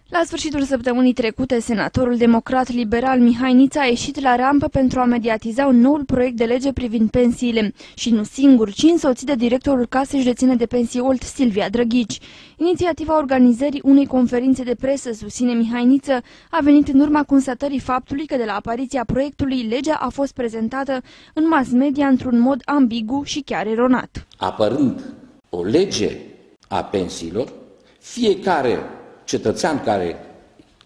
La sfârșitul săptămânii trecute, senatorul democrat liberal Mihai Niță a ieșit la rampă pentru a mediatiza un noul proiect de lege privind pensiile. Și nu singur, ci însoțit de directorul Casei Județene de Pensii Olt, Silvia Drăghici. Inițiativa organizării unei conferințe de presă, susține Mihai Niță, a venit în urma constatării faptului că de la apariția proiectului, legea a fost prezentată în mass media într-un mod ambigu și chiar eronat. Apărând o lege a pensiilor, fiecare cetățean care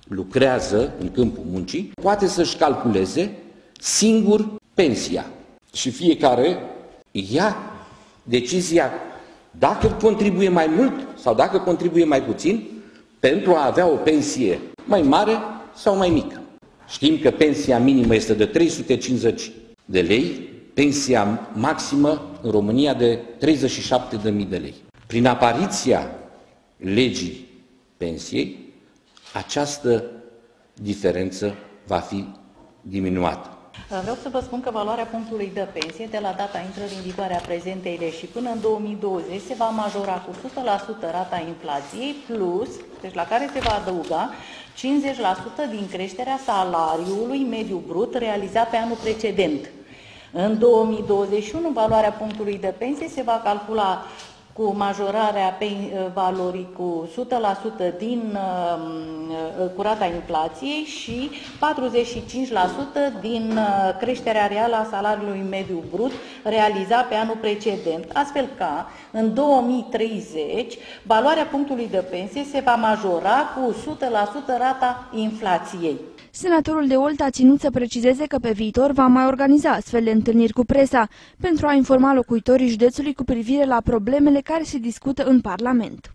lucrează în câmpul muncii poate să-și calculeze singur pensia și fiecare ia decizia dacă contribuie mai mult sau dacă contribuie mai puțin pentru a avea o pensie mai mare sau mai mică. Știm că pensia minimă este de 350 de lei, pensia maximă în România de 37.000 de lei. Prin apariția legii pensiei, această diferență va fi diminuată. Vreau să vă spun că valoarea punctului de pensie de la data intrării în vigoare a prezentei legi și până în 2020 se va majora cu 100% rata inflației plus, deci la care se va adăuga 50% din creșterea salariului mediu brut realizat pe anul precedent. În 2021, valoarea punctului de pensie se va calcula cu majorarea valorii cu 100% cu rata inflației și 45% din creșterea reală a salariului mediu brut realizat pe anul precedent, astfel ca în 2030 valoarea punctului de pensie se va majora cu 100% rata inflației. Senatorul de Olt a ținut să precizeze că pe viitor va mai organiza astfel de întâlniri cu presa pentru a informa locuitorii județului cu privire la problemele care se discută în Parlament.